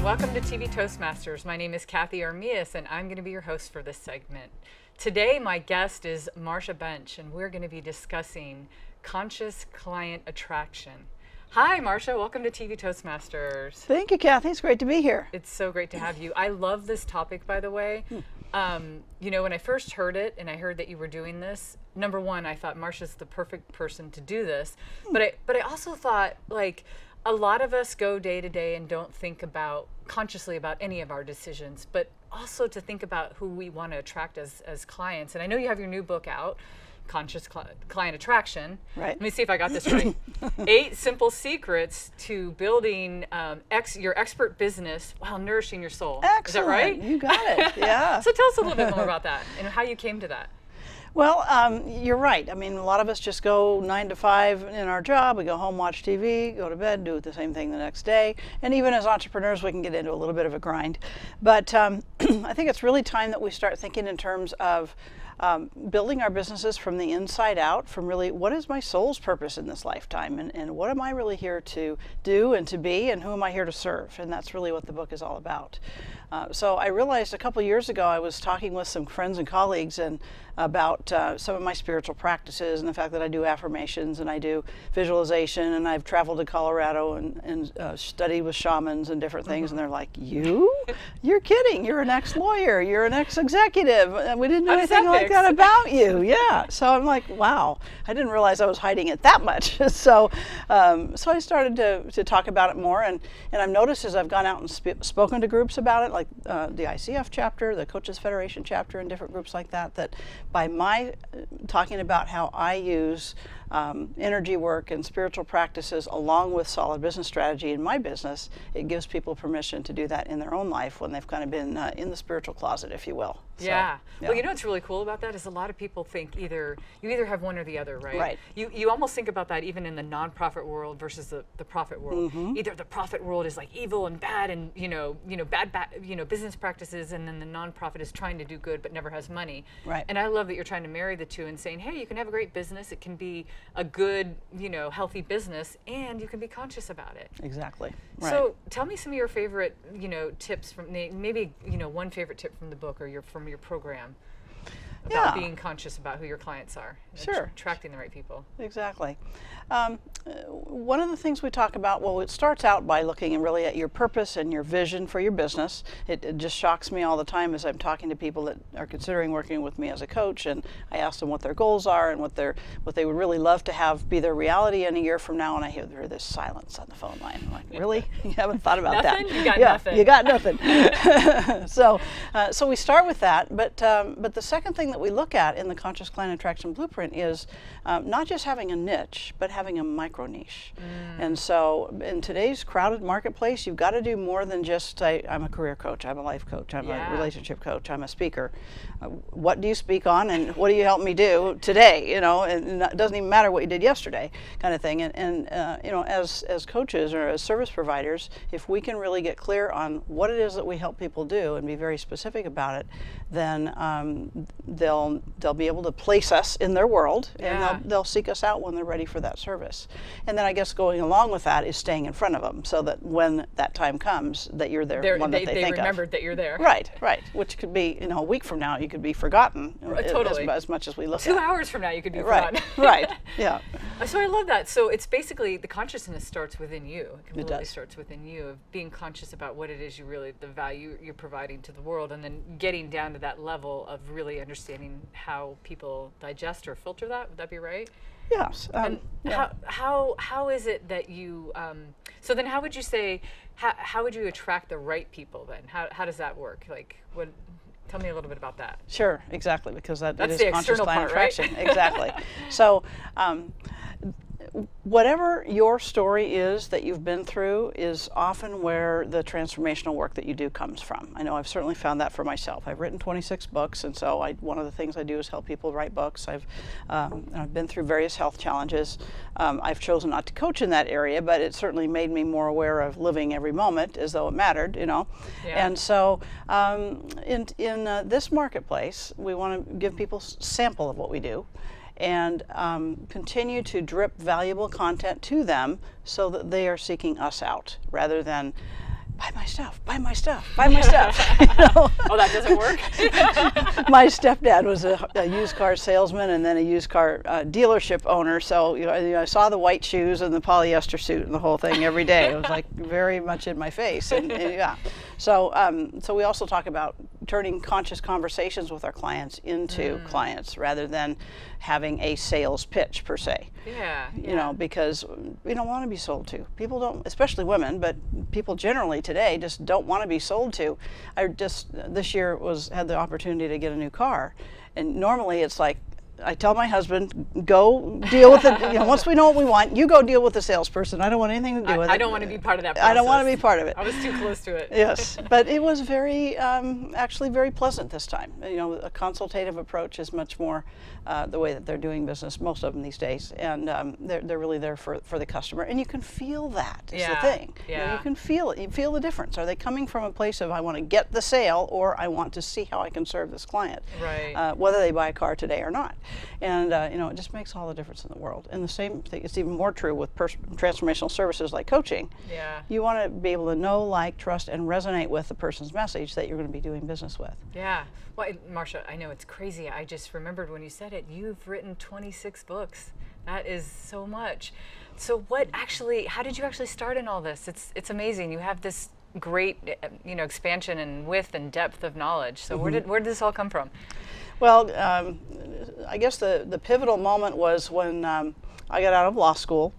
welcome to TV Toastmasters. My name is Kathy Armias, and I'm going to be your host for this segment. Today, my guest is Marsha Bench, and we're going to be discussing conscious client attraction. Hi, Marsha. Welcome to TV Toastmasters. Thank you, Kathy. It's great to be here. It's so great to have you. I love this topic, by the way. You know, when I first heard it, and I heard that you were doing this, number one, I thought Marsha's the perfect person to do this. But I also thought, like, a lot of us go day to day and don't think consciously about any of our decisions, but also to think about who we want to attract as clients. And I know you have your new book out, Conscious Client Attraction. Right. Let me see if I got this right. 8 simple secrets to building your expert business while nourishing your soul. Excellent. Is that right? You got it. Yeah. So tell us a little bit more about that and how you came to that. Well, you're right. I mean, a lot of us just go 9 to 5 in our job. We go home, watch TV, go to bed, do the same thing the next day. And even as entrepreneurs, we can get into a little bit of a grind. But I think it's really time that we start thinking in terms of building our businesses from the inside out, from really what is my soul's purpose in this lifetime, and what am I really here to do and to be, and who am I here to serve? And that's really what the book is all about. So I realized a couple years ago, I was talking with some friends and colleagues and about some of my spiritual practices and the fact that I do affirmations and I do visualization, and I've traveled to Colorado and studied with shamans and different things. And they're like, you're kidding, you're an ex-lawyer, you're an ex-executive, and we didn't know anything like that about you. Yeah. So I'm like, wow, I didn't realize I was hiding it that much. So I started to talk about it more, and I've noticed as I've gone out and spoken to groups about it, like the ICF chapter, the Coaches Federation chapter, and different groups like that, that by my talking about how I use energy work and spiritual practices along with solid business strategy in my business, it gives people permission to do that in their own life when they've kind of been in the spiritual closet, if you will. Yeah. Well, you know what's really cool about that is a lot of people think you either have one or the other, right? Right. You almost think about that even in the nonprofit world versus the profit world. Mm-hmm. Either the profit world is like evil and bad and bad business practices, and then the nonprofit is trying to do good but never has money. Right. And I love that you're trying to marry the two and saying, hey, you can have a great business. It can be a good, healthy business, and you can be conscious about it. Exactly. Right. So tell me some of your favorite, tips from maybe one favorite tip from the book or from your program about being conscious about who your clients are. Sure. Attracting the right people. Exactly. One of the things we talk about, well, it starts out by looking really at your purpose and your vision for your business. It just shocks me all the time as I'm talking to people that are considering working with me as a coach, and I ask them what their goals are and what they would really love to have be their reality in a year from now, and I hear this silence on the phone line. I'm like, really? You haven't thought about nothing? that? You got nothing. You got nothing. So we start with that, but the second thing that we look at in the Conscious Client Attraction Blueprint is not just having a niche, but having a micro niche. And so in today's crowded marketplace, you've got to do more than just say, I'm a career coach, I'm a life coach, I'm a relationship coach, I'm a speaker. What do you speak on, and what do you help me do today? And it doesn't even matter what you did yesterday, kind of thing. And as coaches or as service providers, if we can really get clear on what it is that we help people do and be very specific about it, then they'll be able to place us in their world, and they'll seek us out when they're ready for that service. And then I guess going along with that is staying in front of them, so that when that time comes, that you're there. They remembered that you're there. Right. Which could be, a week from now, you could be forgotten. Totally. As much as we look at. 2 hours from now, you could be forgotten. Right. Yeah. So I love that. So it's basically the consciousness starts within you. It completely does. starts within you, of being conscious about what it is the value you're providing to the world, and then getting down to that level of really understanding how people digest or filter that. Would that be right? Yes. How is it that you? So then, how would you say? How would you attract the right people then? How does that work? Like, what? Tell me a little bit about that. Sure, exactly, because that's the external part, attraction. Right? Exactly. So, whatever your story is that you've been through is often where the transformational work that you do comes from. I know I've certainly found that for myself. I've written 26 books, and so one of the things I do is help people write books. I've been through various health challenges. I've chosen not to coach in that area, but it certainly made me more aware of living every moment as though it mattered, Yeah. And so in this marketplace, we want to give people a sample of what we do, and continue to drip valuable content to them so that they are seeking us out rather than buy my stuff, buy my stuff, buy my stuff. You know? Oh, that doesn't work? My stepdad was a used car salesman and then a used car dealership owner. So I saw the white shoes and the polyester suit and the whole thing every day. It was like very much in my face. And yeah. So we also talk about turning conscious conversations with our clients into clients rather than having a sales pitch per se. Yeah. You know, because we don't want to be sold to. People don't, especially women, but people generally today just don't want to be sold to. I just this year had the opportunity to get a new car, and normally it's like I tell my husband, go deal with it. You know, once we know what we want, you go deal with the salesperson. I don't want anything to do with it. I don't want to be part of that process. I don't want to be part of it. I was too close to it. Yes, but it was very, actually very pleasant this time. You know, a consultative approach is much more the way that they're doing business, most of them these days, and they're really there for the customer, and you can feel that is the thing. Yeah. You know, you can feel it. You feel the difference. Are they coming from a place of I want to get the sale, or I want to see how I can serve this client, right? Whether they buy a car today or not. And you know, it just makes all the difference in the world. And the same thing, it's even more true with transformational services like coaching. Yeah. You want to be able to know, like, trust, and resonate with the person's message that you're going to be doing business with. Yeah. Well, Marsha, I know it's crazy. I just remembered when you said it, you've written 26 books. That is so much. So how did you actually start in all this? It's amazing. You have this great, you know, expansion and width and depth of knowledge. So where did this all come from? Well, I guess the pivotal moment was when I got out of law school,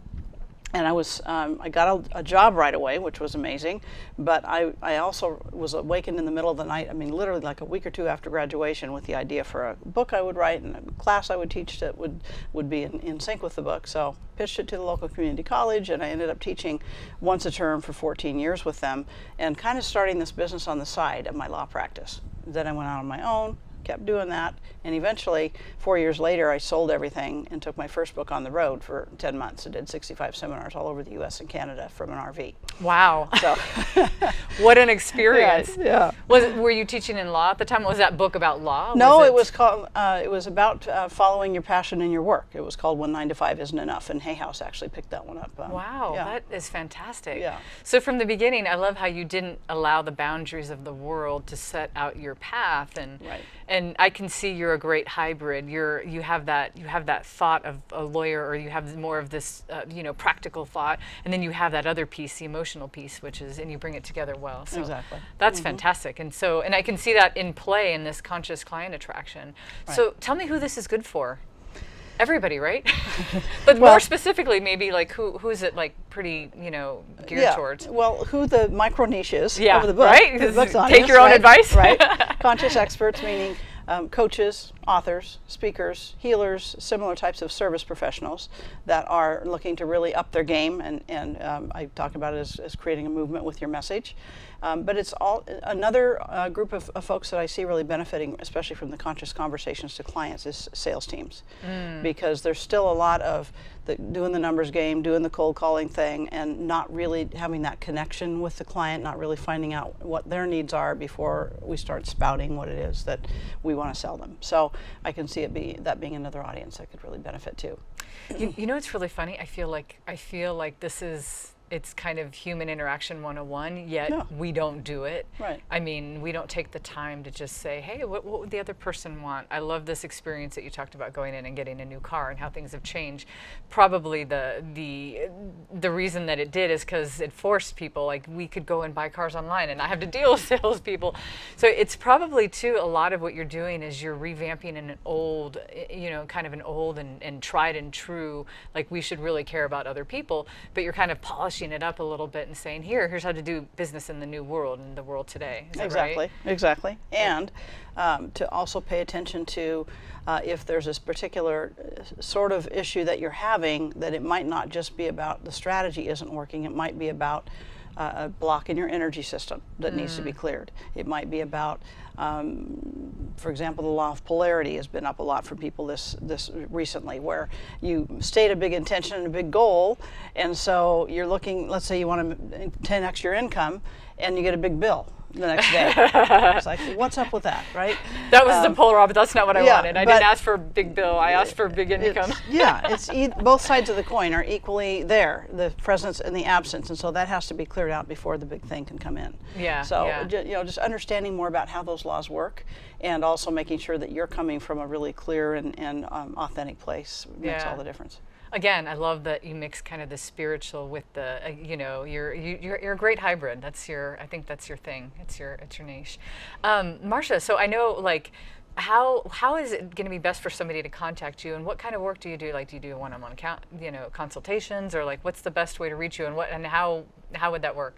and I got a job right away, which was amazing. But I also was awakened in the middle of the night. I mean, literally like a week or two after graduation, with the idea for a book I would write and a class I would teach that would be in sync with the book. So pitched it to the local community college, and I ended up teaching once a term for 14 years with them, and kind of starting this business on the side of my law practice. Then I went out on my own, kept doing that, and eventually 4 years later I sold everything and took my first book on the road for 10 months. I did 65 seminars all over the US and Canada from an RV. Wow. So what an experience. Yeah. Were you teaching in law at the time? Was that book about law? No, it was called it was about following your passion in your work. It was called When 9 to 5 Isn't Enough, and Hay House actually picked that one up. Wow, yeah. that is fantastic. Yeah. So from the beginning, I love how you didn't allow the boundaries of the world to set out your path, and Right. And I can see you're a great hybrid. You have that thought of a lawyer, or you have more of this you know, practical thought, and then you have that other piece, the emotional piece, and you bring it together well. So Exactly. that's fantastic. And I can see that in play in this conscious client attraction. Right. So tell me who this is good for. Everybody, right? But more specifically, maybe like who's it like pretty, you know, geared towards? Well, who the micro niche is Yeah, of the book. right? The book's Take audience, your own right? advice. Right. Conscious experts, meaning coaches, authors, speakers, healers, similar types of service professionals that are looking to really up their game, and I talk about it as creating a movement with your message. But it's all another group of folks that I see really benefiting, especially from the conscious conversations to clients, is sales teams, because there's still a lot of doing the numbers game, doing the cold calling thing, and not really having that connection with the client, not really finding out what their needs are before we start spouting what it is that we want to sell them. So I can see that being another audience that could really benefit too. You know, it's really funny. I feel like it's kind of human interaction 101, yet we don't do it. Right. I mean, we don't take the time to just say, hey, what would the other person want? I love this experience that you talked about, going in and getting a new car and how things have changed. Probably the reason that it did is because it forced people, like we could go and buy cars online and I have to deal with salespeople. So it's probably too, a lot of what you're doing is you're revamping an old, you know, kind of an old and tried and true, like we should really care about other people, but you're kind of polishing it up a little bit and saying, here's how to do business in the new world, in the world today. Is that Exactly, right? exactly. And to also pay attention to if there's this particular sort of issue that you're having, that it might not just be about the strategy isn't working, it might be about a block in your energy system that needs to be cleared. It might be about, for example, the law of polarity has been up a lot for people this recently, where you state a big intention and a big goal, and so you're looking, let's say you want to 10x your income, and you get a big bill. the next day. It's like, what's up with that, right? That was the polar opposite. That's not what I yeah, wanted. I didn't ask for a big bill. I asked for a big income. It's both sides of the coin are equally there, the presence and the absence, and so that has to be cleared out before the big thing can come in. Yeah. So yeah. just understanding more about how those laws work, and also making sure that you're coming from a really clear and authentic place makes all the difference. Again, I love that you mix kind of the spiritual with the, you know, you're a great hybrid. I think that's your thing. It's your niche. Marsha, so I know, like, how is it going to be best for somebody to contact you, and what kind of work do you do? Like, do you do one-on-one consultations, or like, what's the best way to reach you, and how would that work?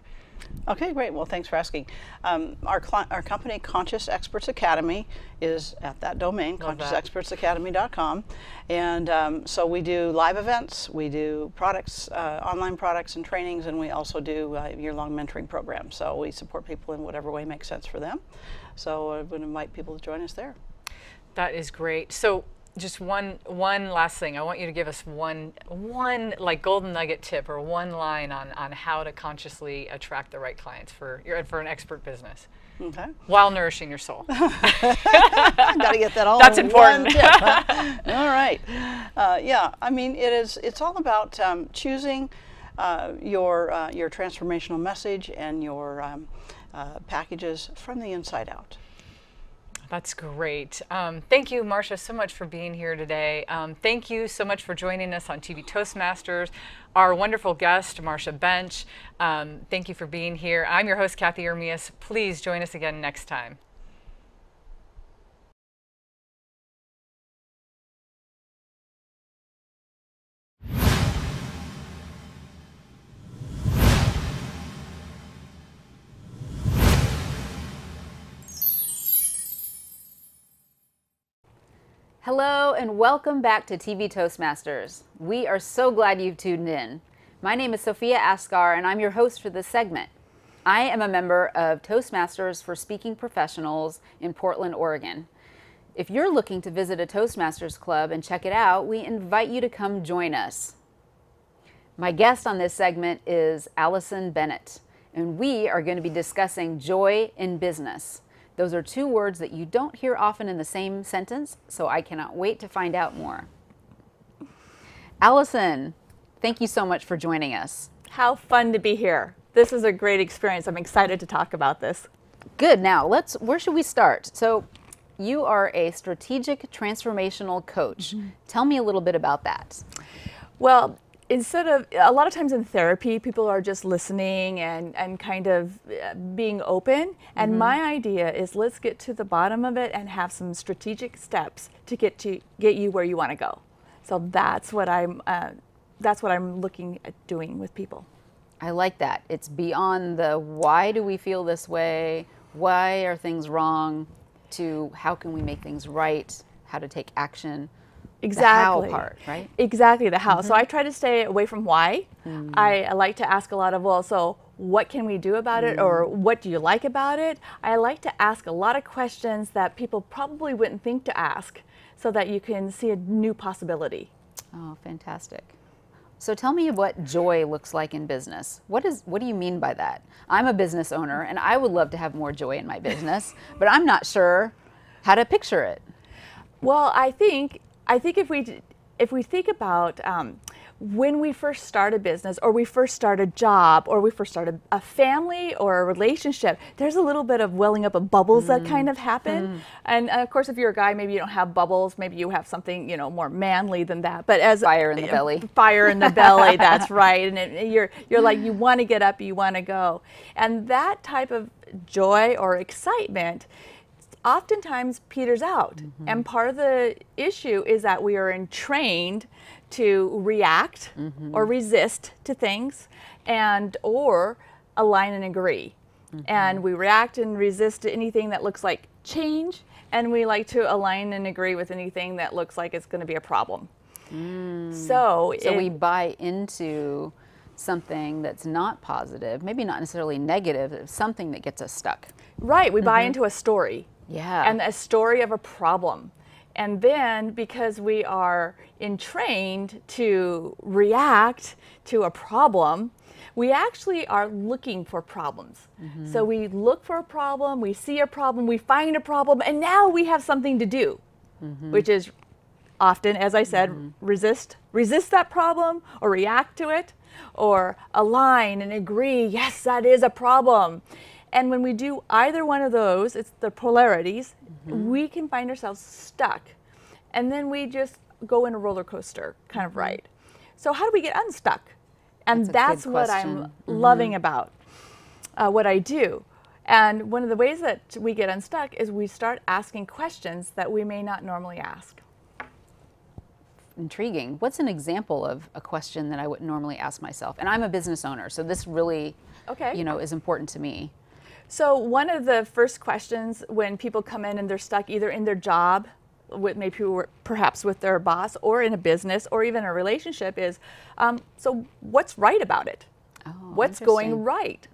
Okay, great. Well, thanks for asking. Our company, Conscious Experts Academy, is at that domain, consciousexpertsacademy.com. And so we do live events, we do products, online products and trainings, and we also do year-long mentoring programs. So we support people in whatever way makes sense for them. So I would invite people to join us there. That is great. So just one last thing. I want you to give us one like golden nugget tip, or one line on how to consciously attract the right clients for an expert business. Okay. While nourishing your soul. Got to get that all. That's important. One tip, huh? All right. Yeah. I mean, it's all about choosing your transformational message and your packages from the inside out. That's great. Thank you, Marsha, so much for being here today. Thank you so much for joining us on TV Toastmasters. Our wonderful guest, Marsha Bench. Thank you for being here. I'm your host, Kathy Ermias. Please join us again next time. Hello and welcome back to TV Toastmasters. We are so glad you've tuned in. My name is Sophia Ascar and I'm your host for this segment. I am a member of Toastmasters for Speaking Professionals in Portland, Oregon. If you're looking to visit a Toastmasters club and check it out, we invite you to come join us. My guest on this segment is Allison Bennett, and we are going to be discussing joy in business. Those are two words that you don't hear often in the same sentence, so I cannot wait to find out more. Allison, thank you so much for joining us. How fun to be here. This is a great experience. I'm excited to talk about this. Good. Now, where should we start? So, you are a strategic transformational coach. Mm-hmm. Tell me a little bit about that. Well, instead of, a lot of times in therapy, people are just listening and kind of being open. And my idea is, let's get to the bottom of it and have some strategic steps to get you where you want to go. So that's what I'm looking at doing with people. I like that. It's beyond the why do we feel this way, why are things wrong, to how can we make things right, how to take action. Exactly. The how part, right? Exactly, the how. So I try to stay away from why. I like to ask a lot of, well, so what can we do about it, or what do you like about it? I like to ask a lot of questions that people probably wouldn't think to ask, so that you can see a new possibility. Oh, fantastic. So tell me what joy looks like in business. What do you mean by that? I'm a business owner and I would love to have more joy in my business, but I'm not sure how to picture it. Well, I think if we think about when we first start a business, or we first start a job, or we first start a family or a relationship, there's a little bit of welling up of bubbles that kind of happen. And of course, if you're a guy, maybe you don't have bubbles. Maybe you have something, you know, more manly than that. But as fire in the belly. Fire in the belly. That's right. And you're like, you want to get up, you want to go, and that type of joy or excitement oftentimes peters out. And part of the issue is that we are entrained to react or resist to things, or align and agree. And we react and resist to anything that looks like change, and we like to align and agree with anything that looks like it's going to be a problem. So we buy into something that's not positive, maybe not necessarily negative, something that gets us stuck. Right, we buy into a story. Yeah. And a story of a problem. And then, because we are entrained to react to a problem, We actually are looking for problems. So we look for a problem, we see a problem, we find a problem, and now we have something to do, which is often, as I said, resist that problem or react to it, or align and agree, yes, that is a problem. And when we do either one of those, it's the polarities, we can find ourselves stuck. And then we just go in a roller coaster kind of ride. So how do we get unstuck? And that's what I'm loving about what I do. And one of the ways that we get unstuck is we start asking questions that we may not normally ask. Intriguing. What's an example of a question that I wouldn't normally ask myself? And I'm a business owner, so this really, is important to me. So one of the first questions when people come in and they're stuck either in their job, with maybe perhaps with their boss, or in a business, or even a relationship is, so what's right about it? Oh, what's going right?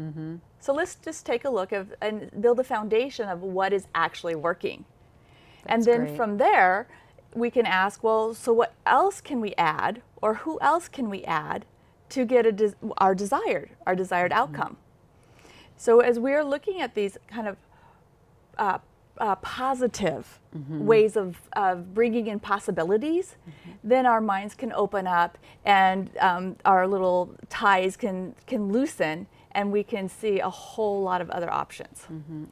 So let's just take a look and build a foundation of what is actually working. And then great. From there, we can ask, well, so what else can we add, or who else can we add to get our desired outcome? So as we're looking at these kind of positive ways of bringing in possibilities, then our minds can open up and our little ties can loosen, and we can see a whole lot of other options.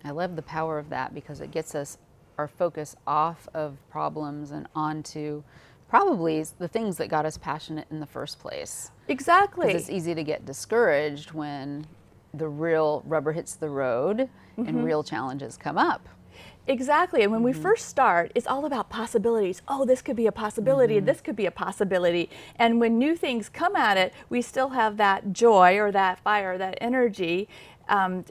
I love the power of that because it gets us our focus off of problems and onto probably the things that got us passionate in the first place. Exactly. Because it's easy to get discouraged when the real rubber hits the road and real challenges come up. Exactly. And when we first start, it's all about possibilities. Oh, this could be a possibility, this could be a possibility. And when new things come at it, we still have that joy or that fire, that energy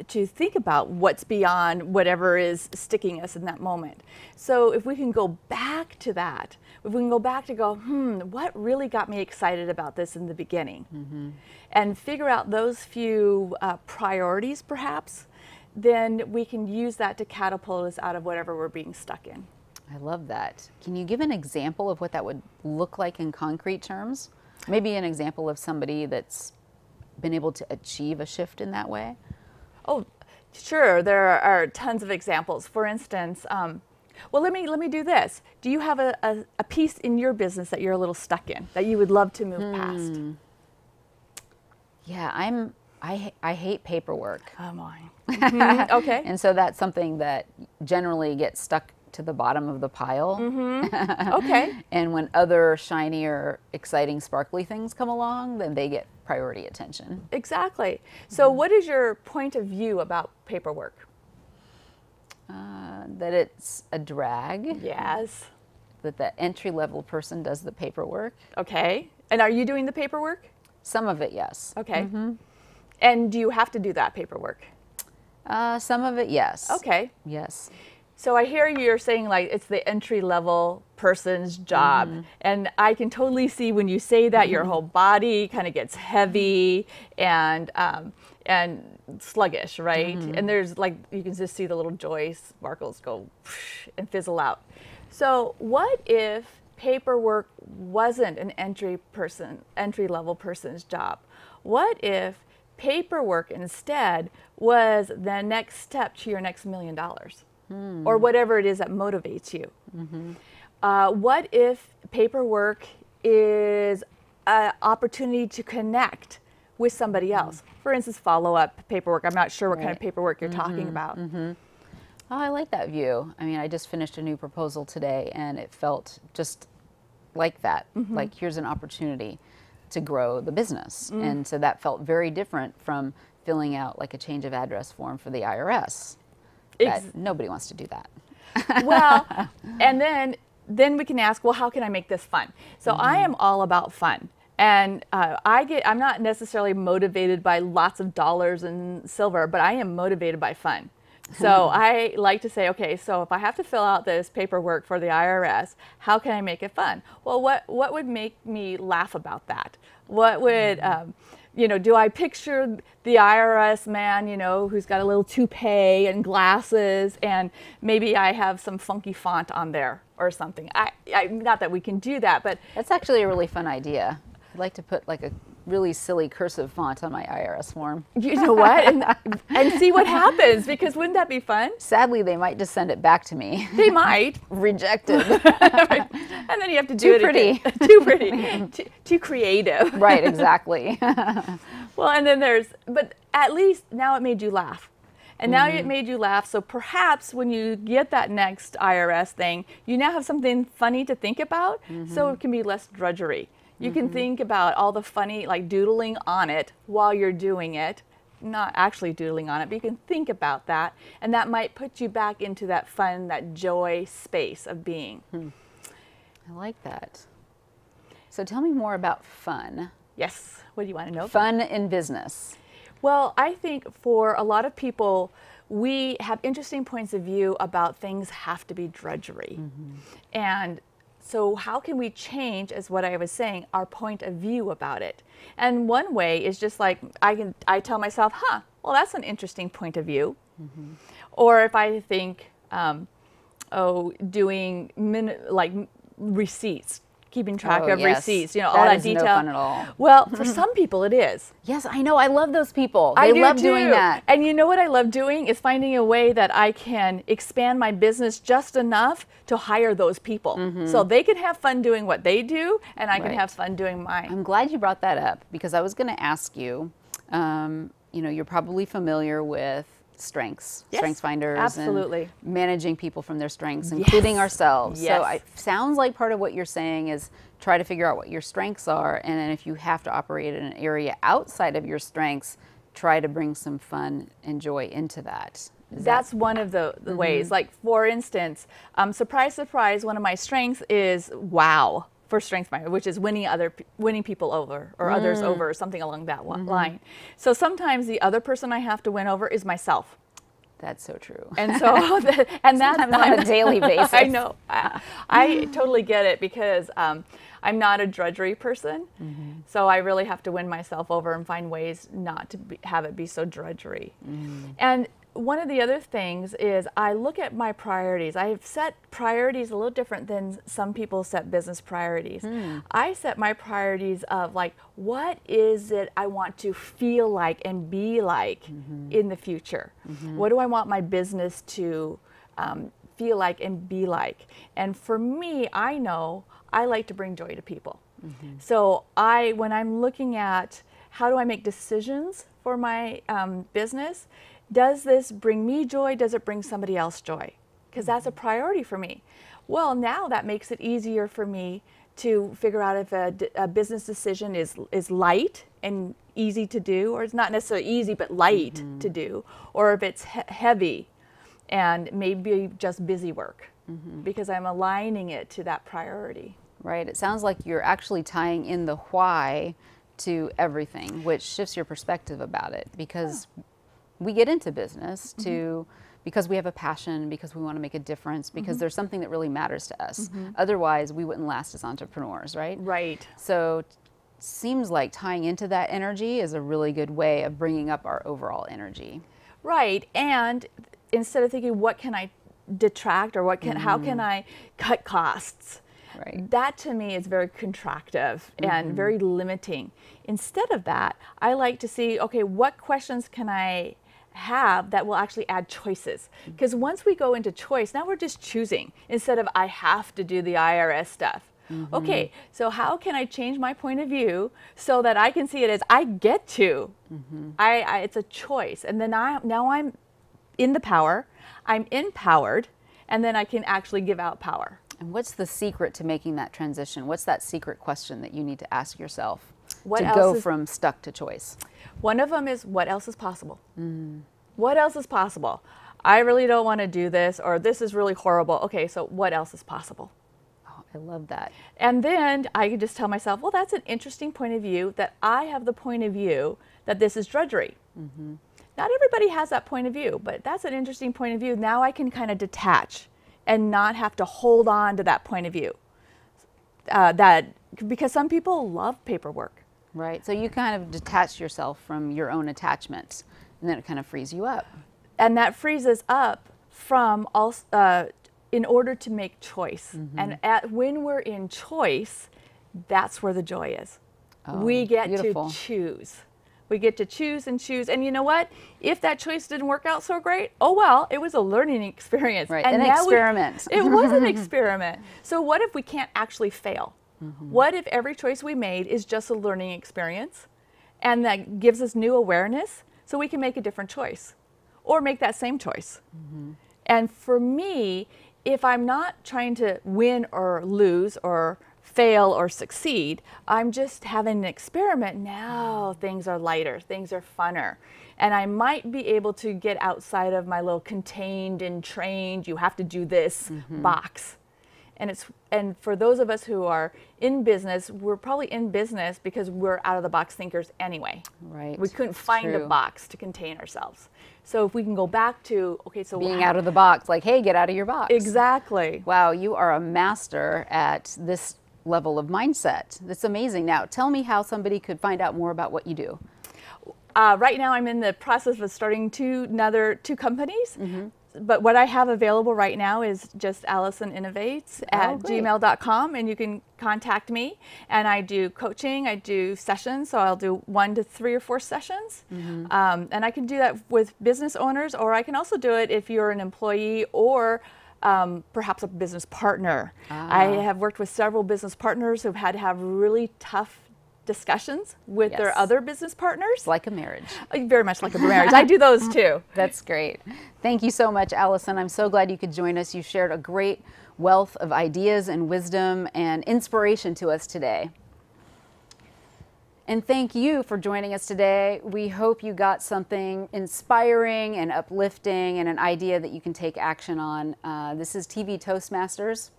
to think about what's beyond whatever is sticking us in that moment. So if we can go back to that, if we can go back to go, what really got me excited about this in the beginning? And figure out those few priorities perhaps, then we can use that to catapult us out of whatever we're being stuck in. I love that. Can you give an example of what that would look like in concrete terms? Maybe an example of somebody that's been able to achieve a shift in that way? Oh, sure. There are tons of examples. For instance, well, let me do this. Do you have a piece in your business that you're a little stuck in that you would love to move past? Yeah, I hate paperwork. Oh my. Okay. And so that's something that generally gets stuck to the bottom of the pile. Okay. And when other shinier, exciting, sparkly things come along, then they get priority attention. Exactly. So what is your point of view about paperwork? That it's a drag. Yes. That the entry-level person does the paperwork. Okay. And are you doing the paperwork? Some of it, yes. Okay. And do you have to do that paperwork? Some of it, yes. Okay. Yes. So I hear you're saying like it's the entry-level person's job. And I can totally see when you say that your whole body kind of gets heavy and sluggish, right? And there's like, you can just see the little joy sparkles go and fizzle out. So what if paperwork wasn't an entry-level person's job? What if paperwork instead was the next step to your next $1 million? Or whatever it is that motivates you. What if paperwork is an opportunity to connect with somebody else? For instance, follow-up paperwork. I'm not sure what kind of paperwork you're talking about. Oh, I like that view. I mean, I just finished a new proposal today, and it felt just like that. Like, here's an opportunity to grow the business. And so that felt very different from filling out like a change of address form for the IRS. Nobody wants to do that. Well, and then we can ask, well, how can I make this fun? So I am all about fun. And I'm not necessarily motivated by lots of dollars and silver, but I am motivated by fun. So I like to say, okay, so if I have to fill out this paperwork for the IRS, how can I make it fun? Well, what would make me laugh about that? What would, do I picture the IRS man, who's got a little toupee and glasses, and maybe I have some funky font on there or something. Not that we can do that, but That's actually a really fun idea. I'd like to put like a really silly cursive font on my IRS form. You know what? And see what happens, because wouldn't that be fun? Sadly, they might just send it back to me. They might. Rejected. And then you have to do Too pretty. Too pretty. Too creative. Right, exactly. Well, and then but at least now it made you laugh. And now it made you laugh, so perhaps when you get that next IRS thing, you now have something funny to think about, so it can be less drudgery. You can think about all the funny, like doodling on it while you're doing it, not actually doodling on it, but you can think about that, and that might put you back into that fun, that joy space of being. I like that. So tell me more about fun. Yes, what do you want to know? Fun in business. Well, I think for a lot of people, we have interesting points of view about things have to be drudgery. And so how can we change, as what I was saying, our point of view about it? And one way is just like, I tell myself, well, that's an interesting point of view. Or if I think, doing like receipts, keeping track of receipts, all that detail. No fun at all. Well, for some people it is. Yes, I know. I love those people. I They love do doing too. that. And you know what I love doing is finding a way that I can expand my business just enough to hire those people. So they can have fun doing what they do, and I can have fun doing mine. I'm glad you brought that up, because I was going to ask you, you're probably familiar with strengths, Yes, strengths finders, absolutely. and managing people from their strengths, including ourselves. Yes. So it sounds like part of what you're saying is try to figure out what your strengths are, and then if you have to operate in an area outside of your strengths, try to bring some fun and joy into that. That's one of the ways. Like, for instance, surprise, surprise, one of my strengths is wow. For strength finder, which is winning people over, or others over, or something along that line. So sometimes the other person I have to win over is myself. That's so true. And so, and that's Sometimes on a daily basis. I know. I totally get it, because I'm not a drudgery person. So I really have to win myself over and find ways not to have it be so drudgery. And one of the other things is I look at my priorities. I have set priorities a little different than some people set business priorities. I set my priorities of like, what is it I want to feel like and be like in the future? What do I want my business to feel like and be like? And for me, I know I like to bring joy to people. So when I'm looking at how do I make decisions for my business, does this bring me joy? Does it bring somebody else joy? Because that's a priority for me. Well, now that makes it easier for me to figure out if a business decision is light and easy to do, or it's not necessarily easy but light to do, or if it's heavy and maybe just busy work, because I'm aligning it to that priority. Right. It sounds like you're actually tying in the why to everything, which shifts your perspective about it, because we get into business because we have a passion, because we want to make a difference, because there's something that really matters to us. Otherwise, we wouldn't last as entrepreneurs, right? Right. So seems like tying into that energy is a really good way of bringing up our overall energy. Right. And instead of thinking, what can I detract, or how can I cut costs? Right. That to me is very contractive and very limiting. Instead of that, I like to see, okay, what questions can I have that will actually add choices? Because once we go into choice, now we're just choosing instead of I have to do the IRS stuff. Okay, so how can I change my point of view so that I can see it as I get to? It's a choice. And then now I'm in the power, I'm empowered, and then I can actually give out power. And what's the secret to making that transition? What's that secret question that you need to ask yourself What to else go is- from stuck to choice? One of them is, what else is possible? What else is possible? I really don't want to do this, or this is really horrible. Okay, so what else is possible? Oh, I love that. And then I can just tell myself, well, that's an interesting point of view, that I have the point of view that this is drudgery. Not everybody has that point of view, but that's an interesting point of view. Now I can kind of detach and not have to hold on to that point of view. Because some people love paperwork. Right. So you kind of detach yourself from your own attachments, and then it kind of frees you up. And that frees us up from in order to make choice. And when we're in choice, that's where the joy is. we get beautiful. to choose. We get to choose and choose. And you know what? If that choice didn't work out so great, oh well, it was a learning experience. Right, and an now experiment. It was an experiment. So what if we can't actually fail? What if every choice we made is just a learning experience and that gives us new awareness so we can make a different choice or make that same choice? And for me, if I'm not trying to win or lose or fail or succeed, I'm just having an experiment. Now things are lighter, things are funner. And I might be able to get outside of my little contained and trained, you have to do this box. And for those of us who are in business, we're probably in business because we're out of the box thinkers anyway. Right. We couldn't find a True. box to contain ourselves. So if we can go back to, okay, so Being out of the box, like, hey, get out of your box. Exactly. Wow, you are a master at this level of mindset. That's amazing. Now, tell me how somebody could find out more about what you do. Right now I'm in the process of starting another two companies. But what I have available right now is just AllisonInnovates at great. gmail.com, and you can contact me. And I do coaching, I do sessions, so I'll do 1 to 3 or 4 sessions. And I can do that with business owners, or I can also do it if you're an employee or perhaps a business partner. I have worked with several business partners who've had to have really tough discussions with Yes. their other business partners. It's like a marriage. Very much like a marriage. I do those too. That's great. Thank you so much, Allison. I'm so glad you could join us. You shared a great wealth of ideas and wisdom and inspiration to us today. And thank you for joining us today. We hope you got something inspiring and uplifting and an idea that you can take action on. This is TV Toastmasters.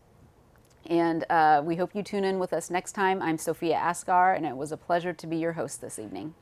And we hope you tune in with us next time. I'm Sophia Asghar, and it was a pleasure to be your host this evening.